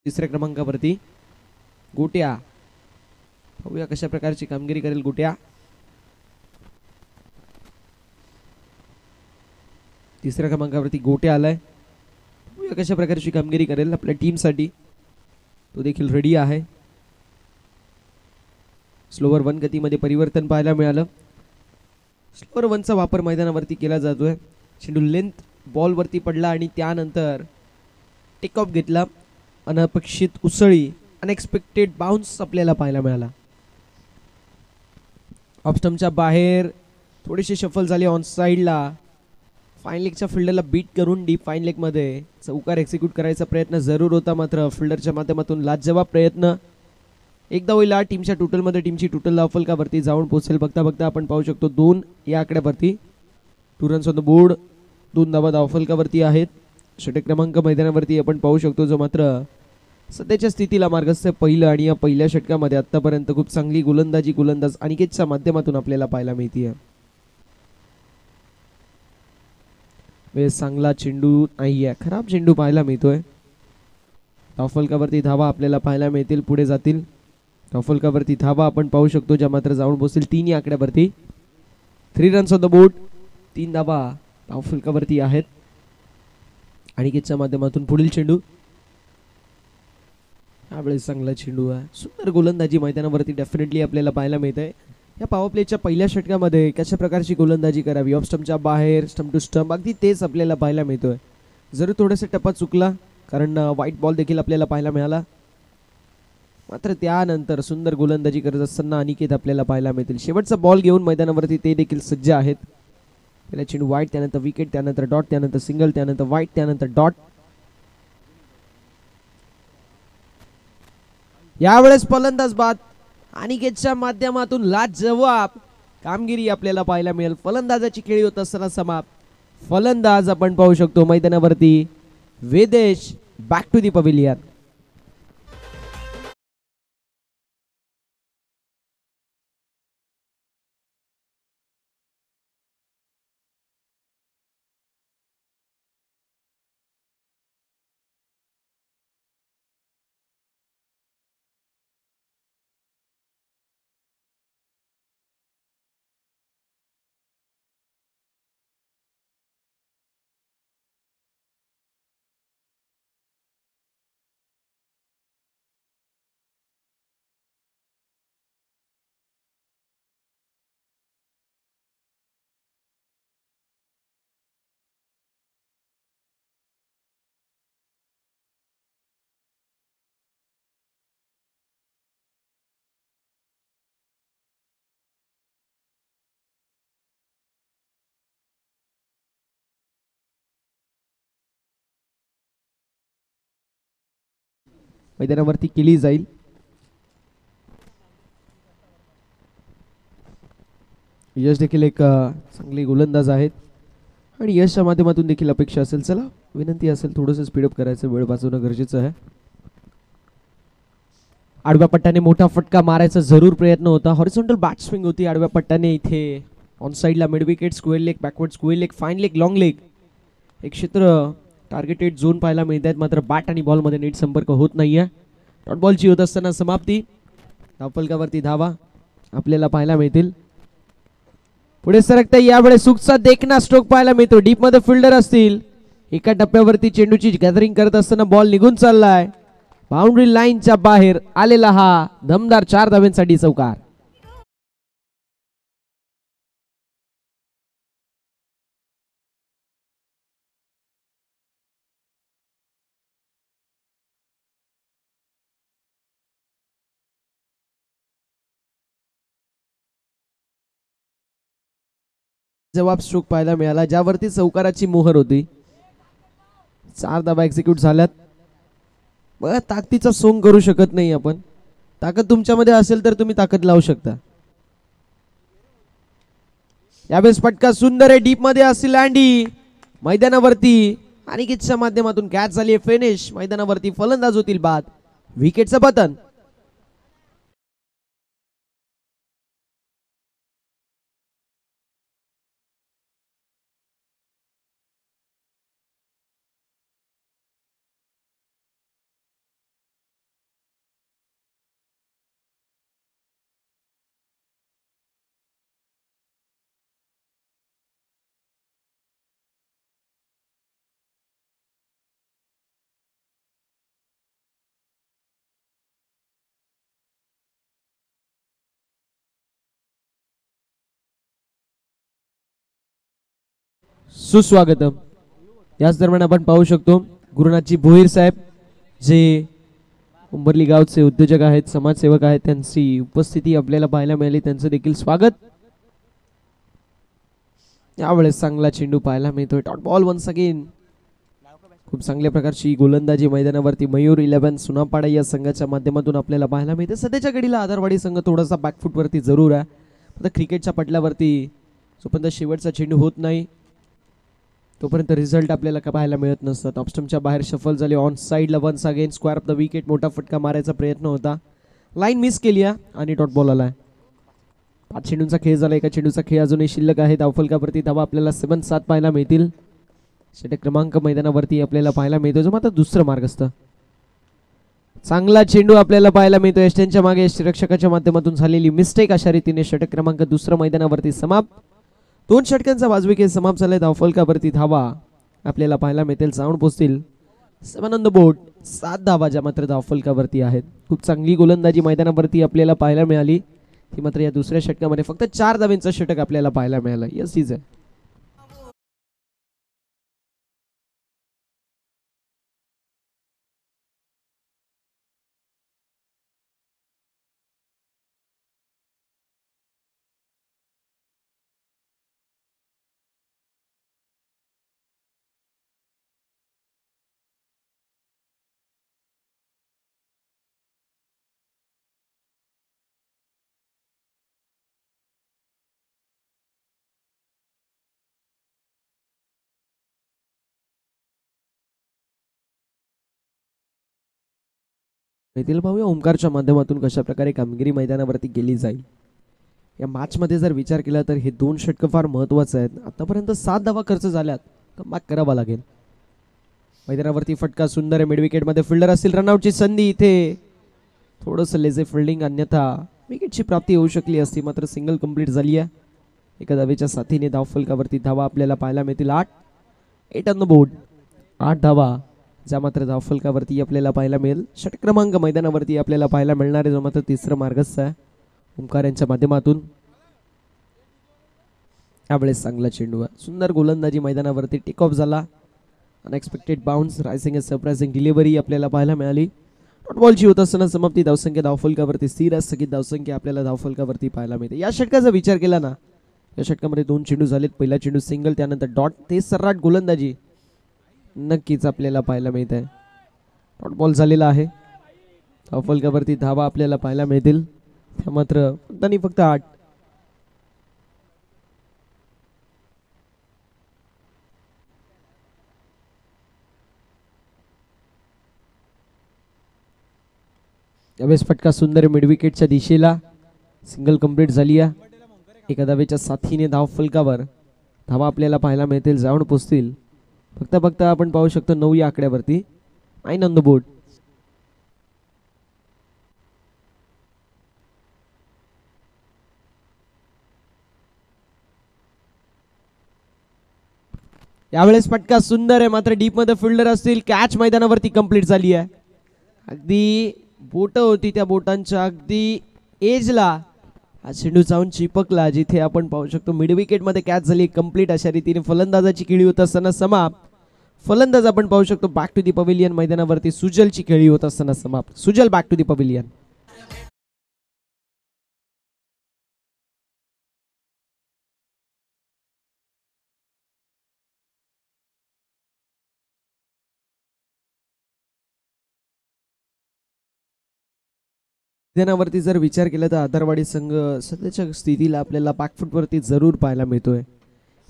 तिसऱ्या क्रमांकावरती गोट्या. पाहूया कशा प्रकारची कामगिरी करेल गोट्या. तिसऱ्या क्रमांकावरती गोट्या आलाय. पाहूया कशा प्रकारची कामगिरी करेल आपल्या टीमसाठी. तो देखील रेडी आहे. स्लोवर वन गतीमध्ये परिवर्तन पाहायला मिळालं. स्लोवर वनचा वापर मैदानावरती केला जातोय. चेंडू लेंथ बॉलवरती पडला आणि त्यानंतर टेक ऑफ घेतला. अनपेक्षित उसळी, अनएक्सपेक्टेड बाउन्स आपल्याला पाहायला मिळाला. ऑफ स्टंपच्या बाहेर थोडेसे शफल झाले ऑन साईडला. फाईन लेगच्या फिल्डरला बीट करून डीप फाईन लेगमध्ये चौकार एक्झिक्यूट करायचा प्रयत्न जरूर होता, मात्र फिल्डरच्या माध्यमातून लाजवाब प्रयत्न. एकदा होईल टीमच्या टोटलमध्ये टीमची टोटल धाव फलकावरती जाऊन पोहोचेल. बघता बघता आपण पाहू शकतो 2 या आकड्यावरती 2 रन्स ऑन द बोर्ड. 2 धावा धाव फलकावरती आहेत. षटक क्रमांक मैदानावरती आपण पाहू शकतो, जो मात्र सध्याच्या स्थितीला मार्गस्थ पहिलं आणि या पहिल्या षटकामध्ये आतापर्यंत खूप चांगली गोलंदाज अनिकेतच्या माध्यमातून आपल्याला पाहायला मिळते. चांगला चेंडू नाहीये, खराब चेंडू पाहायला मिळतोय. धावफलकावरती धावा आपल्याला पाहायला मिळतील, पुढे जातील. धावफलकावरती धावा आपण पाहू शकतो, ज्या मात्र जाऊन पोहोचतील 3 या आकड्यावरती. 3 रन्स ऑन द बोर्ड. 3 धावा धावफलकावरती आहेत. अनिकेतच्या माध्यमातून पुढील चेंडू. यावेळेस चांगला चेंडू आहे. सुंदर गोलंदाजी मैदानावरती डेफिनेटली आपल्याला पाहायला मिळते. या पॉवर प्लेच्या पहिल्या षटकामध्ये कशा प्रकारची गोलंदाजी करावी, ऑफ स्टंपच्या बाहेर, स्टंप टू स्टंप, अगदी तेच आपल्याला पाहायला मिळतोय. जरी थोडासा टप्पा चुकला, कारण व्हाईट बॉल देखील आपल्याला पाहायला मिळाला, मात्र त्यानंतर सुंदर गोलंदाजी करत असताना अनिकेत आपल्याला पाहायला मिळतील. शेवटचा बॉल घेऊन मैदानावरती ते देखील सज्ज आहेत. पहिला चेंडू वाईट, त्यानंतर विकेट, त्यानंतर डॉट, त्यानंतर सिंगल, त्यानंतर वाईट, त्यानंतर डॉट. यावेळेस फलंदाज बाद. अनिकेतच्या माध्यमातून लाजवाब कामगिरी आपल्याला पाहायला मिळेल. फलंदाजाची खेळी होत असताना समाप्त. फलंदाज आपण पाहू शकतो मैदानावरती वेदेश. Back to the pavilion. मैदानावरती केली जाईल. यश देखील एक चांगले गोलंदाज आहेत आणि यशच्या माध्यमातून देखील अपेक्षा असेल, चला विनंती असेल थोडंसं स्पीडअप करायचं, वेळ वाचवणं गरजेचं आहे. आडव्या पट्ट्याने मोठा फटका मारायचा जरूर प्रयत्न होता. हॉरिझॉन्टल बॅट स्विंग होती आडव्या पट्ट्याने. इथे ऑन साईडला mid wicket, square leg, backward square leg, fine leg, long leg, एक क्षेत्र टार्गेटेड झोन पाहायला मिळत आहेत, मात्र बॅट आणि बॉलमध्ये नीट संपर्क होत नाहीये. डॉट बॉलची होत असताना समाप्ती. धावफलकावरती धावा आपल्याला पाहायला मिळतील. पुढे सरकता यावेळेस सुखचा देखना स्ट्रोक पाहायला मिळतो. डीप मध्ये फिल्डर असतील. एका टप्प्यावरती चेंडूची गॅदरिंग करत असताना बॉल निघून चाललाय. बाउंड्री लाईनच्या बाहेर आलेला हा दमदार 4 धाव्यांसाठी चौकार. जवाब स्ट्रोक पाहायला मिळाला, ज्यावरती चौकाराची मोहर होती. 4 धावा एक्झिक्यूट झाल्यात. बघा, ताकदीचा सोंग करू शकत नाही आपण. ताकद तुमच्यामध्ये असेल तर तुम्ही ताकद लावू शकता. यावेळेस फटका सुंदर आहे, डीप मध्ये असेल अँडी. मैदानावरती अनिकेतच्या माध्यमातून कॅच झाली, फिनिश. मैदानावरती फलंदाज होतील बाद. विकेटचं पतन. सुस्वागतम. याच दरम्यान आपण पाहू शकतो गुरुनाथजी भोईर साहेब जे उंबरली गावचे उद्योजक आहेत, समाजसेवक आहेत, त्यांची उपस्थिती आपल्याला पाहायला मिळाली. त्यांचं देखील स्वागत. यावेळेस चांगला चेंडू पाहायला मिळतोय. Dot ball once again. खूप चांगल्या प्रकारची गोलंदाजी मैदानावरती मयूर 11 सुनापाडा या संघाच्या माध्यमातून आपल्याला पाहायला मिळते. सध्याच्या घडीला आधारवाडी संघ थोडासा बॅकफुटवरती जरूर आहे. आता क्रिकेटच्या पटलावरती जोपर्यंत शेवटचा चेंडू होत नाही तोपर्यंत रिझल्ट आपल्याला पाहायला मिळत नसतात. ऑफस्टमच्या बाहेर शफल झाली. ऑन साईडला once again square off the wicket. मोठा फटका मारायचा प्रयत्न होता, लाईन मिस केली आणि डॉट बॉल आलाय. 5 चेंडूंचा खेळ झाला. एका चेंडूचा खेळ अजूनही शिल्लक आहे. धावफलकावरती धावा आपल्याला 7-7 पाहायला मिळतील. षटक क्रमांक मैदानावरती आपल्याला पाहायला मिळतो जो मात्र दुसरं मार्गस्थ. चांगला चेंडू आपल्याला पाहायला मिळतो. यष्टींच्या मागे रक्षकाच्या माध्यमातून झालेली मिस्टेक. अशा रीतीने षटक क्रमांक दुसरं मैदानावरती समाप्त. 2 षटकांचा वाजवी खेळ समाप्त झालाय. धावफलकावरती धावा आपल्याला पाहायला मिळतील, जाऊन पोहोचतील 7 ऑन द बोर्ड. 7 धावा ज्या मात्र धावफलकावरती आहेत. खूप चांगली गोलंदाजी मैदानावरती आपल्याला पाहायला मिळाली. ती मात्र या दुसऱ्या षटकामध्ये फक्त 4 धावांचं षटक आपल्याला पाहायला मिळालं. यस इज आहे. येथील पाहूया ओमकारच्या माध्यमातून कशा प्रकारे कामगिरी मैदानावरती केली जाईल. या मॅच मध्ये जर विचार केला तर हे 2 षटक फार महत्त्वाचे आहेत. आतापर्यंत 7 धावा खर्च झाल्यात, कमबॅक करावा लागेल. मैदानावरती फटका सुंदर आहे. मिड विकेट मध्ये फिल्डर असतील. रनआउटची संधी. इथे थोडंसं लेझी फिल्डिंग, अन्यथा विकेटची प्राप्ती होऊ शकली असती, मात्र सिंगल कंप्लीट झाली आहे. एका धावेच्या साथीने धावफलकावरती धावा आपल्याला पाहायला मिळतील 8 ऑन द बोर्ड. 8 धावा ज्या मात्र धावफलकावरती आपल्याला पाहायला मिळेल. षटक क्रमांक मैदानावरती आपल्याला पाहायला मिळणार आहे जो मात्र तिसरं मार्गस्थ आहे ओमकार यांच्या माध्यमातून. यावेळेस चांगला चेंडू आहे. सुंदर गोलंदाजी मैदानावरती. टेक ऑफ झाला. Unexpected bounce. Rising surprising delivery आपल्याला पाहायला मिळाली. डॉट बॉलची होत असताना समाप्ती. धावसंख्या धावफलकावरती स्थिर स्थगित धावसंख्या आपल्याला धावफलकावरती पाहायला मिळते. या षटकाचा विचार केला ना, या षटकामध्ये 2 चेंडू झालेत. पहिला चेंडू सिंगल, त्यानंतर डॉट. ते सर्राट गोलंदाजी नक्कीच आपल्याला पाहायला मिळत आहे. डॉट बॉल झालेला आहे. धावफलकावरती धावा आपल्याला पाहायला मिळतील. त्या मात्र फक्त 8. यावेळेस फटका सुंदर मिड विकेटच्या दिशेला. सिंगल कंप्लीट झाली आहे. एका धावेच्या साथीने धावफलकावर धावा आपल्याला पाहायला मिळतील, जाऊन पोचतील. फक्त आपण पाहू शकतो 9 या आकड्यावरती. 9 ऑन द बोर्ड. यावेळेस फटका सुंदर आहे, मात्र डीप मध्ये फिल्डर असतील. कॅच मैदानावरती कंप्लीट झाली आहे. अगदी बोट होती, त्या बोटांच्या अगदी एजला हा चेंडू जाऊन चिपकला, जिथे आपण पाहू शकतो मिड विकेट मध्ये कॅच झाली कंप्लीट. अशा रीतीने फलंदाजाची खेळी होत असताना समाप्त. फलंदाज आपण पाहू शकतो बॅक टू दी पवेलियन मैदानावरती. सुजलची खेळी होत असताना समाप्त. सुजल बॅक टू दी पवेलियन. मैदानावरती जर विचार केला तर आधारवाडी संघ सध्याच्या स्थितीला आपल्याला बॅकफुटवरती जरूर पाहायला मिळतोय.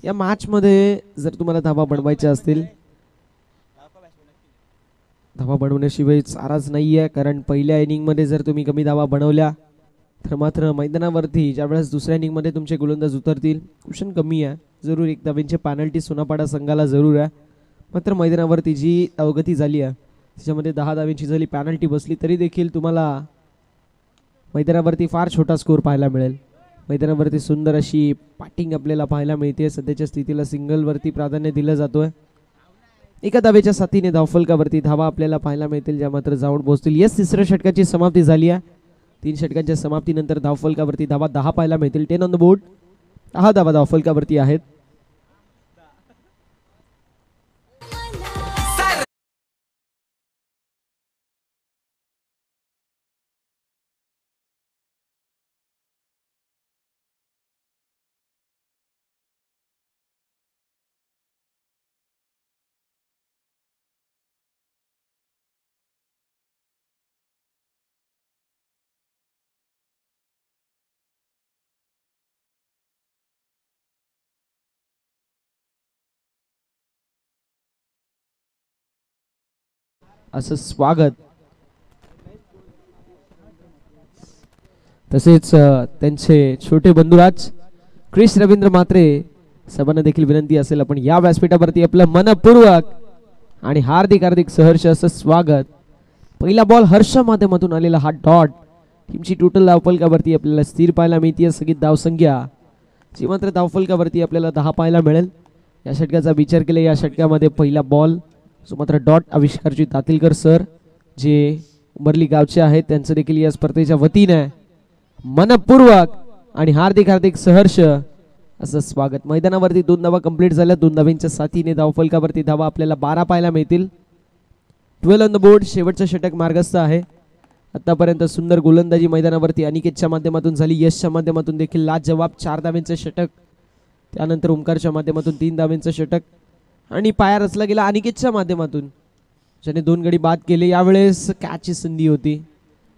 या मॅच मध्ये जर तुम्हाला धावा बनवायच्या असतील, धावा बनवण्याशिवाय चाराच नाहीये. कारण पहिल्या इनिंग मध्ये जर तुम्ही कमी धावा बनवल्या तर मात्र मैदानावरती ज्यावेळेस दुसऱ्या इनिंग मध्ये तुमचे गोलंदाज उतरतील, कुशन कमी आहे. जरूर 1 धावेची पॅनल्टी सोनापाडा संघाला जरूर आहे. मात्र मैदानावरती जी अवगती झाली आहे त्याच्यामध्ये 10 धावेची जरी पॅनल्टी बसली तरी देखील तुम्हाला मैदानावरती फार छोटा स्कोर पाहायला मिळेल. मैदानावरती सुंदर अशी बॅटिंग आपल्याला पाहायला मिळते. सध्याच्या स्थितीला सिंगलवरती प्राधान्य दिलं जातोय. एका धावेच्या साथीने धावफलकावरती धावा आपल्याला पाहायला मिळतील, ज्या मात्र जाऊन पोहोचतील. यस, तिसऱ्या षटकाची समाप्ती झाली आहे. 3 षटकांच्या समाप्तीनंतर धावफलकावरती धावा 10 पाहायला मिळतील. 10 ऑन द बोर्ड. 10 धावा धावफलकावरती आहेत. असं स्वागत. तसेच त्यांचे छोटे बंधुराज क्रिश रवींद्र मात्रे सभांना देखील विनंती असेल आपण या व्यासपीठावरती आपलं मनपूर्वक आणि हार्दिक हार्दिक सहर्ष असं स्वागत. पहिला बॉल हर्ष माध्यमातून आलेला हा डॉट टीमची टोटल धावफलकावरती आपल्याला स्थिर पाहायला मिळते. सगळी धावसंख्या जी मात्र धावफलकावरती आपल्याला 10 पाहायला मिळेल. या षटकाचा विचार केला या षटकामध्ये पहिला बॉल जो मात्र डॉट आविष्कारची दातीलकर सर जे उमरली गावचे आहेत त्यांचं देखील या स्पर्धेच्या वतीने मनपूर्वक आणि हार्दिक हार्दिक सहर्ष असं स्वागत. मैदानावरती 2 धावा कंप्लीट झाल्या. 2 धावांच्या साथीने धावफलकावरती धावा आपल्याला 12 पाहायला मिळतील. 12 ऑन द बोर्ड. शेवटचं षटक मार्गस्थ आहे. आतापर्यंत सुंदर गोलंदाजी मैदानावरती अनिकेतच्या माध्यमातून झाली. यशच्या माध्यमातून देखील लाजवाब 4 धावांचं षटक. त्यानंतर ओमकारच्या माध्यमातून 3 धावांचं षटक आणि पाया रचला गेला अनिकेतच्या माध्यमातून ज्याने 2 गडी बाद केले. यावेळेस कॅचची संधी होती.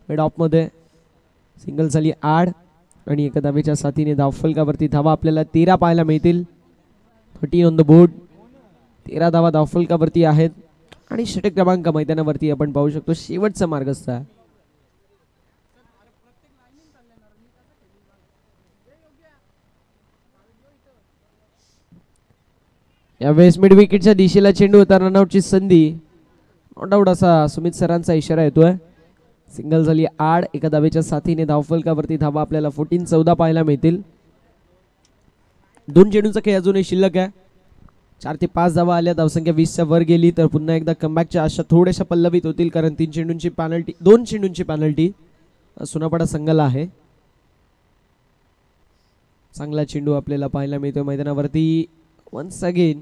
मिड ऑफमध्ये सिंगल झाली आड आणि एका धावेच्या साथीने धावफलकावरती धावा आपल्याला 13 पाहायला मिळतील. 13 ऑन द बोर्ड. 13 धावा धावफलकावरती आहेत आणि षटक क्रमांक मैदानावरती आपण पाहू शकतो शेवटचा मार्गस्थ आहे. यावेळेस मिड विकेटच्या दिशेला चेंडू होता. रनआउटची संधी. नॉट आउट असा सुमित सरांचा इशारा येतोय. सिंगल झाली आड. एका धावेच्या साथीने धावफलकावरती धावा आपल्याला 14-14 पाहायला मिळतील. 2 चेंडूंचा खेळ अजूनही शिल्लक आहे. 4 ते 5 धावा आल्या. धावसंख्या 20च्या वर गेली तर पुन्हा एकदा कमबॅकच्या आशा थोड्याशा पल्लवित होतील कारण 3 चेंडूंची पॅनल्टी 2 चेंडूंची पॅनल्टी सोनापाडा संघाला आहे. चांगला चेंडू आपल्याला पाहायला मिळतोय मैदानावरती. वन्स अगेन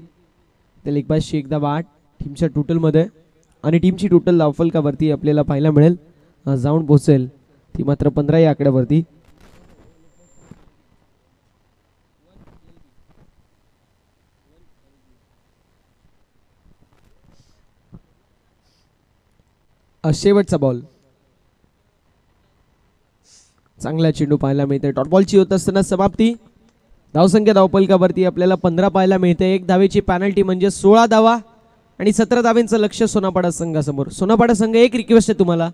ते लेगबाजची एकदा वाट टीमच्या टोटलमध्ये आणि टीमची टोटल धावफलकावरती आपल्याला पाहायला मिळेल जाऊन पोहोचेल ती मात्र 15 या आकड्यावरती. शेवटचा बॉल. चांगला चेंडू पाहायला मिळते. डॉट बॉलची होत असताना समाप्ती. धावसंख्या धावफलकावरती आपल्याला 15 पाहायला मिळते. 1 धावेची पॅनल्टी म्हणजे 16 धावा आणि 17 धावेंचं लक्ष सोनापाडा संघासमोर. सोनापाडा संघ एक रिक्वेस्ट आहे तुम्हाला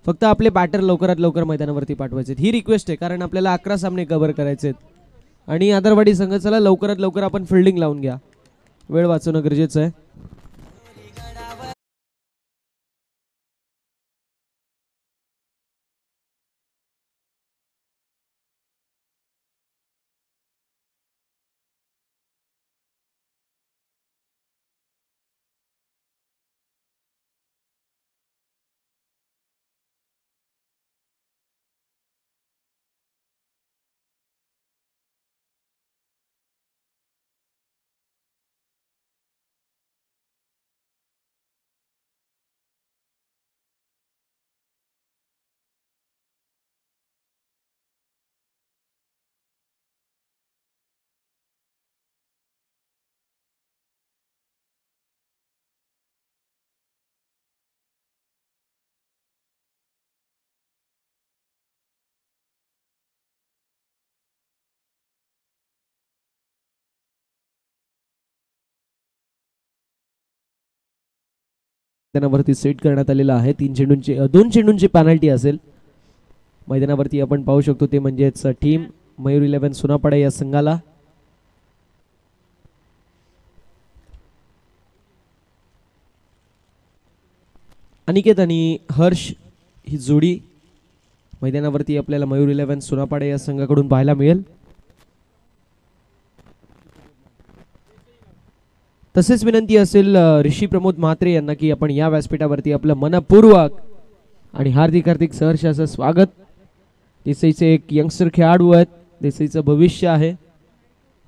फक्त आपले बॅटर लवकरात लवकर मैदानावरती पाठवायचे ही रिक्वेस्ट आहे कारण आपल्याला 11 सामने कव्हर करायचे आहेत आणि आदरवाडी संघ चला लवकरात लवकर आपण फिल्डिंग लावून घ्या. वेळ वाचवणं गरजेचं आहे. मैदानावरती सेट करण्यात आलेला आहे. 2 चेंडूंची पॅनल्टी असेल. मैदानावरती आपण पाहू शकतो ते म्हणजेच टीम मयूर 11 सोनापाडा या संघाला अनिकेत आणि हर्ष ही जोडी मैदानावरती आपल्याला मयूर 11 सोनापाडा या संघाकडून पाहायला मिळेल. तसेच विनंती असेल ऋषी प्रमोद म्हात्रे यांना की आपण या व्यासपीठावरती आपलं मनपूर्वक आणि हार्दिक हार्दिक सहर्ष असं स्वागत. देसाईचे एक यंगस्टर खेळाडू आहेत. देसाईचं भविष्य आहे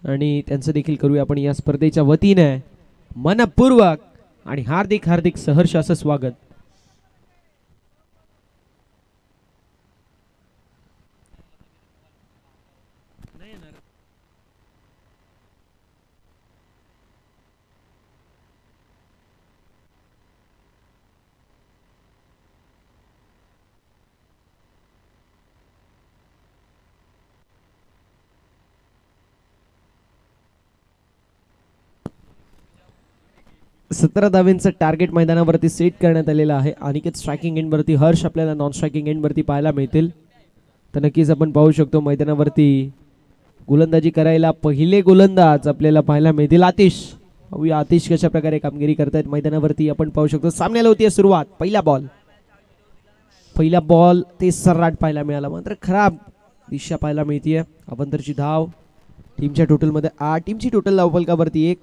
आणि त्यांचं देखील करूया आपण या स्पर्धेच्या वतीने मनपूर्वक आणि हार्दिक हार्दिक सहर्ष असं स्वागत. 17 धावेंचं टार्गेट मैदानावरती सेट करण्यात आलेलं आहे. अनिकेत स्ट्रायकिंग एंडवरती, हर्ष आपल्याला नॉन स्ट्रायकिंग एंडवरती पाहायला मिळतील. तर नक्कीच आपण पाहू शकतो मैदानावरती गोलंदाजी करायला पहिले गोलंदाज आपल्याला पाहायला मिळतील आतिश. पाहूया आतिश कशा प्रकारे कामगिरी करतायत मैदानावरती. आपण पाहू शकतो सामन्याला होती सुरुवात. पहिला बॉल ते सर्राट पाहायला मिळाला, मात्र खराब दिशा पाहायला मिळतीये. अवंतरची धाव, टीमच्या टोटलमध्ये 8. टीमची टोटल धावफलकावरती 1.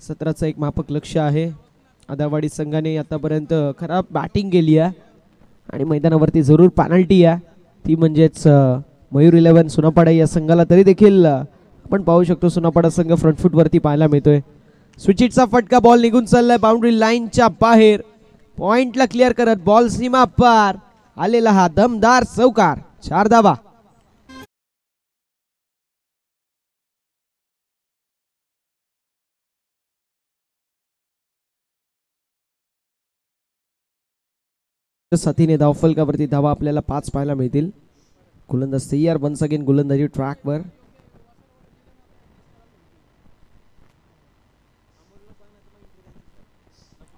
17चं एक माफक लक्ष आहे. आदावाडी संघाने आतापर्यंत खराब बॅटिंग केली आहे आणि मैदानावरती जरूर पेनल्टी आहे, ती म्हणजेच मयूर 11 सोनापाडा या संघाला. तरी देखील आपण पाहू शकतो सोनापाडा संघ फ्रंट फूट वरती पाहायला मिळतोय. स्विचिटचा फटका, बॉल निघून चाललाय बाउंड्री लाईनच्या बाहेर. पॉइंटला क्लिअर करत बॉल सीमा पार आलेला हा दमदार चौकार. 4 धावा. साथीने धावफलकावरती धावा आपल्याला 5 पाहायला मिळतील. गोलंदाज तयार, वन्स अगेन गोलंदाजी ट्रॅकवर.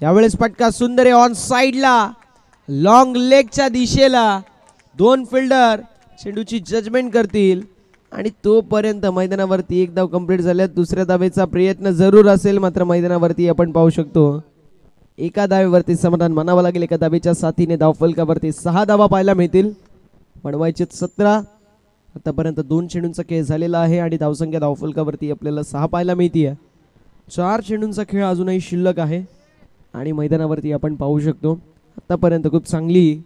यावेळेस फटका सुंदर आहे ऑन साइडला, लॉंग लेगच्या दिशेला. 2 फिल्डर चेंडूची जजमेंट करतील आणि तोपर्यंत मैदानावरती 1 धाव कंप्लीट झाल्यात. दुसऱ्या धावेचा प्रयत्न जरूर असेल, मात्र मैदानावरती आपण पाहू शकतो एका धावेवरती समाधान मानावं लागेल. एका धावेच्या साथीने धावफलकावरती 6 धावा पाहायला मिळतील. बनवायचे 17. आतापर्यंत 2 चेंडूंचा खेळ झालेला आहे आणि धावसंख्या धावफलकावरती आपल्याला 6 पाहायला मिळतीये. 4 चेंडूंचा खेळ अजूनही शिल्लक आहे आणि मैदानावरती आपण पाहू शकतो आतापर्यंत खूप चांगली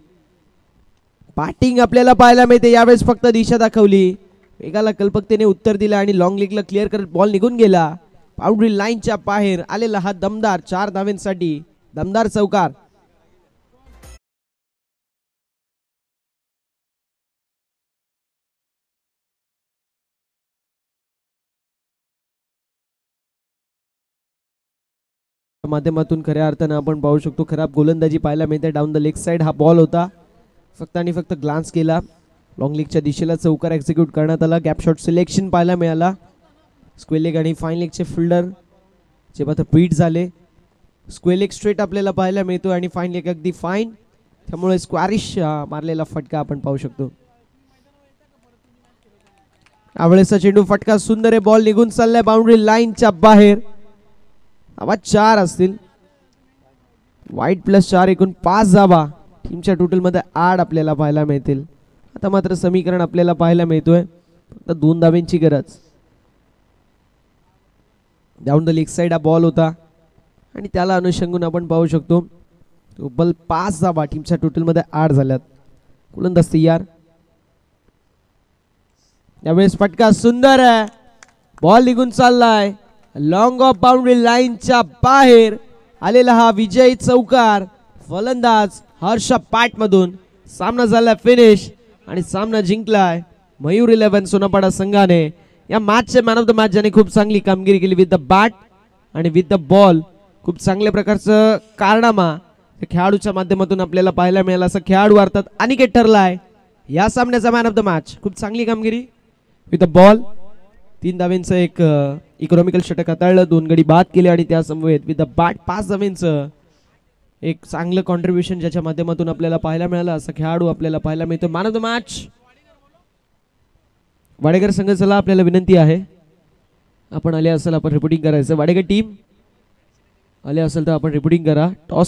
बॅटिंग आपल्याला पाहायला मिळते. यावेळेस फक्त दिशा दाखवली, एकाला कल्पकतेने उत्तर दिलं आणि लॉंग लेगला क्लिअर करत बॉल निघून गेला. बाउंड्री लाईनच्या बाहेर आलेला हा दमदार 4 धावेंसाठी दमदार चौकार. माध्यमातून खऱ्या अर्थानं आपण पाहू शकतो खराब गोलंदाजी पाहायला मिळते. डाऊन द लेग साइड हा बॉल होता, फक्त आणि फक्त ग्लान्स केला. लॉंग लेगच्या दिशेला चौकार एक्झिक्यूट करण्यात आला. गॅप शॉट सिलेक्शन पाहायला मिळाला. स्क्वेअर लेग आणि फाईन लेगचे फिल्डर जे मात्र बीट झाले. स्क्वेअर लेग स्ट्रेट आपल्याला पाहायला मिळतो आणि फाईन लेग अगदी फाईन, त्यामुळे स्क्वॅरिश मारलेला फटका आपण पाहू शकतो. यावेळेसचा चेंडू फटका सुंदर आहे, बॉल निघून चाललाय बाउंड्री लाईनच्या बाहेर. आवाज 4 असतील. वाईट प्लस 4 एकूण 5 धावा. टीमच्या टोटल मध्ये 8 आपल्याला पाहायला मिळतील. आता मात्र समीकरण आपल्याला पाहायला मिळतोय फक्त 2 धाव्यांची गरज. डाऊन द लेग साइड हा बॉल होता आणि त्याला अनुषंगून आपण पाहू शकतो तब्बल 5 धावा. टीमच्या टोटल मध्ये 8 झाल्यात. गोलंदाज तयार. यावेळेस फटका सुंदर आहे, बॉल निघून चाललाय लॉंग ऑफ बाउंड्री लाईनच्या बाहेर आलेला हा विजयी चौकार. फलंदाज हर्ष पाट मधून. सामना झाला फिनिश आणि सामना जिंकलाय मयूर 11 सोनापाडा संघाने. या मॅचचे मॅन ऑफ द मॅच ज्याने खूप चांगली कामगिरी केली विथ द बॅट आणि विथ द बॉल. खूप चांगल्या प्रकारचं कारनामा खेळाडूच्या माध्यमातून आपल्याला पाहायला मिळाला. असं खेळाडू अर्थात अनिकेत ठरलाय या सामन्याचा मॅन ऑफ द मॅच. खूप चांगली कामगिरी विथ द बॉल. 3 धावेंचं एक इकॉनॉमिकल षटक हाताळलं, 2 गडी बाद केले आणि त्या समवेत विथ द बॅट 5 धावेंचं एक चांगलं कॉन्ट्रीब्युशन ज्याच्या माध्यमातून आपल्याला पाहायला मिळालं. असा खेळाडू आपल्याला पाहायला मिळतो. Man of the match Wadekar संघ. चला आपल्याला विनंती आहे, आपण आले असेल आपण रिपोर्टिंग करायचं. वाडेकर टीम आले असेल तर आपण रिपोर्टिंग करा. टॉस